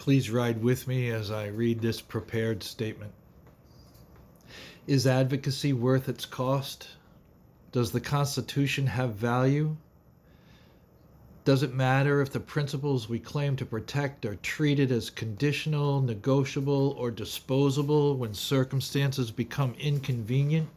Please ride with me as I read this prepared statement. Is advocacy worth its cost? Does the Constitution have value? Does it matter if the principles we claim to protect are treated as conditional, negotiable, or disposable when circumstances become inconvenient?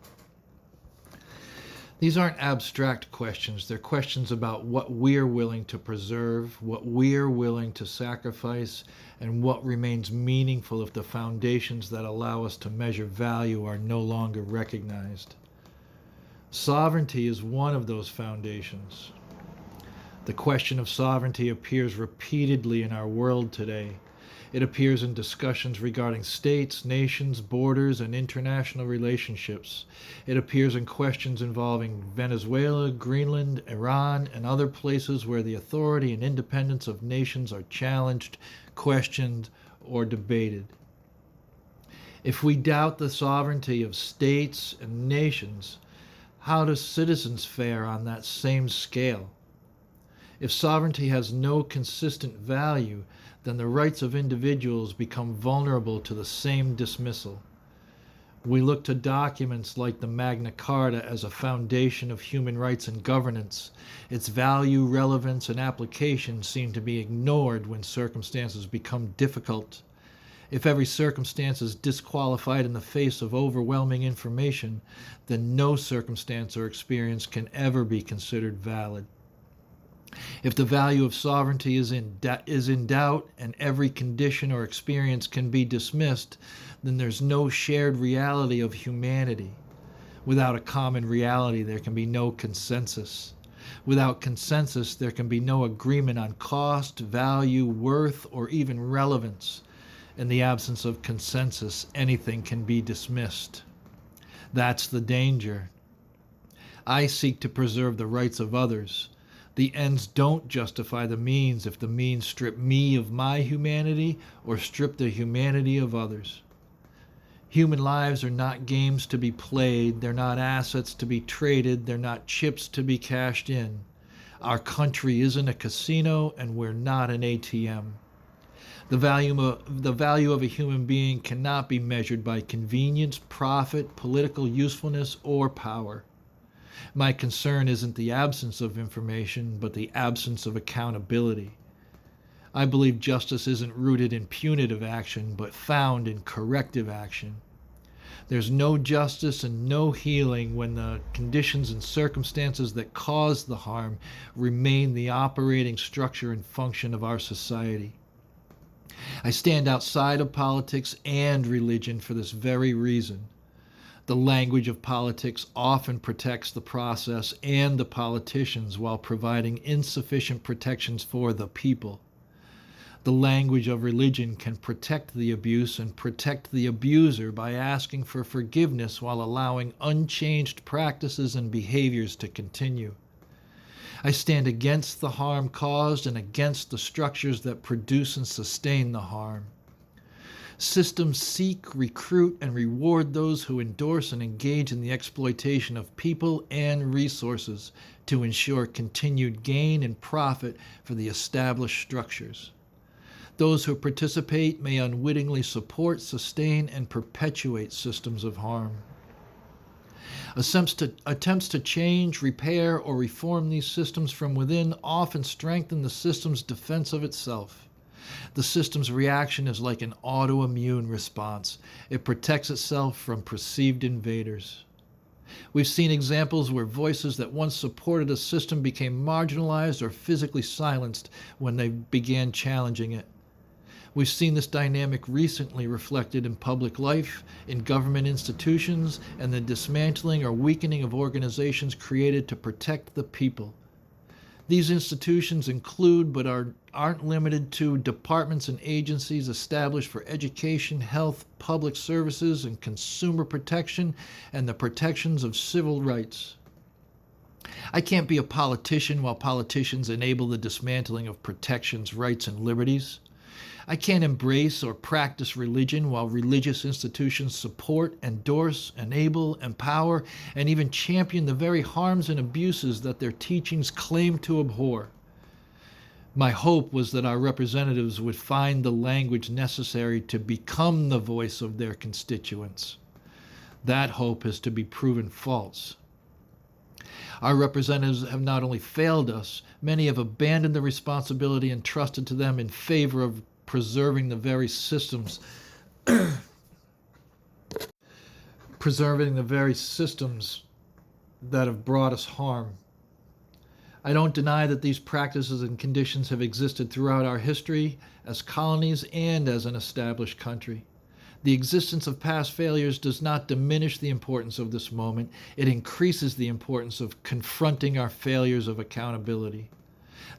These aren't abstract questions. They're questions about what we're willing to preserve, what we're willing to sacrifice, and what remains meaningful if the foundations that allow us to measure value are no longer recognized. Sovereignty is one of those foundations. The question of sovereignty appears repeatedly in our world today. It appears in discussions regarding states, nations, borders, and international relationships. It appears in questions involving Venezuela, Greenland, Iran, and other places where the authority and independence of nations are challenged, questioned, or debated. If we doubt the sovereignty of states and nations, how do citizens fare on that same scale? If sovereignty has no consistent value, then the rights of individuals become vulnerable to the same dismissal. We look to documents like the Magna Carta as a foundation of human rights and governance. Its value, relevance, and application seem to be ignored when circumstances become difficult. If every circumstance is disqualified in the face of overwhelming information, then no circumstance or experience can ever be considered valid. If the value of sovereignty is in doubt and every condition or experience can be dismissed, then there's no shared reality of humanity. Without a common reality, there can be no consensus. Without consensus, there can be no agreement on cost, value, worth, or even relevance. In the absence of consensus, anything can be dismissed. That's the danger. I seek to preserve the rights of others. The ends don't justify the means if the means strip me of my humanity or strip the humanity of others. Human lives are not games to be played. They're not assets to be traded. They're not chips to be cashed in. Our country isn't a casino, and we're not an ATM. The value of a human being cannot be measured by convenience, profit, political usefulness, or power. My concern isn't the absence of information, but the absence of accountability. I believe justice isn't rooted in punitive action, but found in corrective action. There's no justice and no healing when the conditions and circumstances that cause the harm remain the operating structure and function of our society. I stand outside of politics and religion for this very reason. The language of politics often protects the process and the politicians while providing insufficient protections for the people. The language of religion can protect the abuse and protect the abuser by asking for forgiveness while allowing unchanged practices and behaviors to continue. I stand against the harm caused and against the structures that produce and sustain the harm. Systems seek, recruit, and reward those who endorse and engage in the exploitation of people and resources to ensure continued gain and profit for the established structures. Those who participate may unwittingly support, sustain, and perpetuate systems of harm. Attempts to change, repair, or reform these systems from within often strengthen the system's defense of itself. The system's reaction is like an autoimmune response. It protects itself from perceived invaders. We've seen examples where voices that once supported a system became marginalized or physically silenced when they began challenging it. We've seen this dynamic recently reflected in public life, in government institutions, and the dismantling or weakening of organizations created to protect the people. These institutions include, but aren't limited to, departments and agencies established for education, health, public services, and consumer protection, and the protections of civil rights. I can't be a politician while politicians enable the dismantling of protections, rights, and liberties. I can't embrace or practice religion while religious institutions support, endorse, enable, empower, and even champion the very harms and abuses that their teachings claim to abhor. My hope was that our representatives would find the language necessary to become the voice of their constituents. That hope is to be proven false. Our representatives have not only failed us, many have abandoned the responsibility entrusted to them in favor of preserving the very systems that have brought us harm. I don't deny that these practices and conditions have existed throughout our history as colonies and as an established country. The existence of past failures does not diminish the importance of this moment. It increases the importance of confronting our failures of accountability.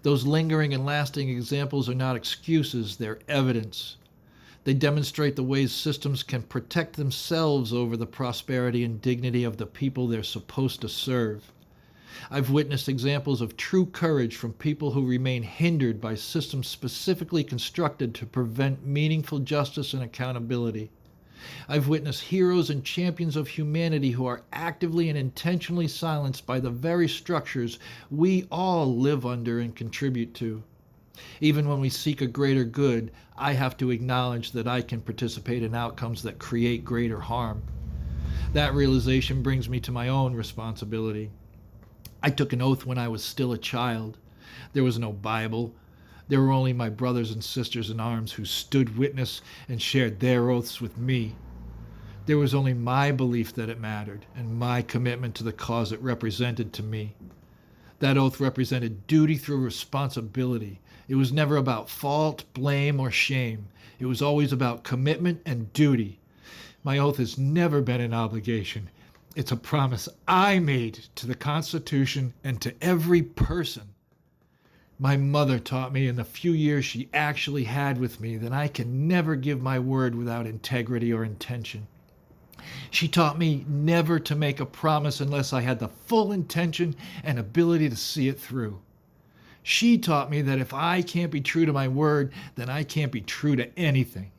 Those lingering and lasting examples are not excuses, they're evidence. They demonstrate the ways systems can protect themselves over the prosperity and dignity of the people they're supposed to serve. I've witnessed examples of true courage from people who remain hindered by systems specifically constructed to prevent meaningful justice and accountability. I've witnessed heroes and champions of humanity who are actively and intentionally silenced by the very structures we all live under and contribute to. Even when we seek a greater good, I have to acknowledge that I can participate in outcomes that create greater harm. That realization brings me to my own responsibility. I took an oath when I was still a child. There was no Bible. There were only my brothers and sisters in arms who stood witness and shared their oaths with me. There was only my belief that it mattered and my commitment to the cause it represented to me. That oath represented duty through responsibility. It was never about fault, blame, or shame. It was always about commitment and duty. My oath has never been an obligation. It's a promise I made to the Constitution and to every person. My mother taught me in the few years she actually had with me that I can never give my word without integrity or intention. She taught me never to make a promise unless I had the full intention and ability to see it through. She taught me that if I can't be true to my word, then I can't be true to anything.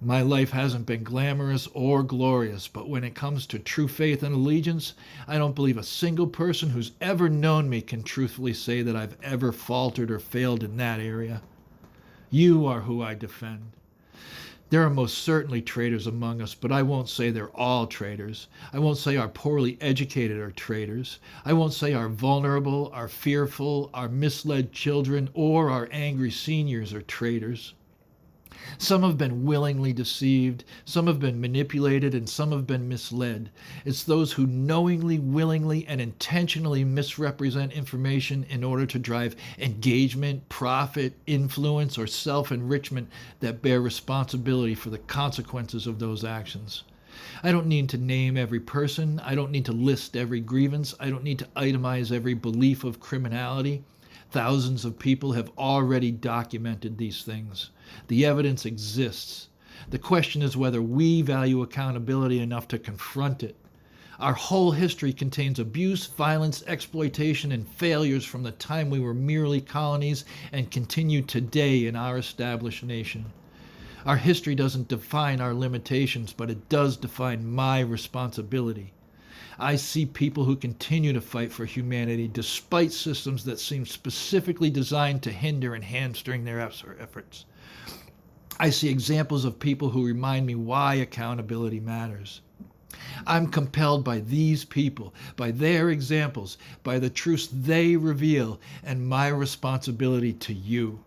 My life hasn't been glamorous or glorious, but when it comes to true faith and allegiance, I don't believe a single person who's ever known me can truthfully say that I've ever faltered or failed in that area. You are who I defend. There are most certainly traitors among us, but I won't say they're all traitors. I won't say our poorly educated are traitors. I won't say our vulnerable, our fearful, our misled children, or our angry seniors are traitors. Some have been willingly deceived, some have been manipulated, and some have been misled. It's those who knowingly, willingly, and intentionally misrepresent information in order to drive engagement, profit, influence, or self-enrichment that bear responsibility for the consequences of those actions. I don't need to name every person. I don't need to list every grievance. I don't need to itemize every belief of criminality. Thousands of people have already documented these things. The evidence exists. The question is whether we value accountability enough to confront it. Our whole history contains abuse, violence, exploitation, and failures from the time we were merely colonies and continue today in our established nation. Our history doesn't define our limitations, but it does define my responsibility. I see people who continue to fight for humanity despite systems that seem specifically designed to hinder and hamstring their efforts. I see examples of people who remind me why accountability matters. I'm compelled by these people, by their examples, by the truths they reveal, and my responsibility to you.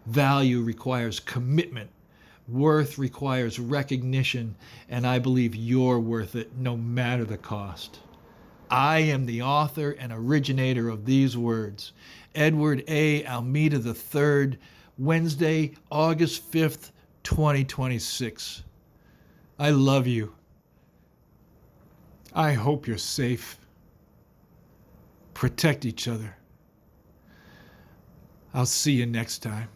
Value requires commitment. Worth requires recognition, and I believe you're worth it no matter the cost. I am the author and originator of these words. Edward A. Almeida III, Wednesday, August 5th, 2026. I love you. I hope you're safe. Protect each other. I'll see you next time.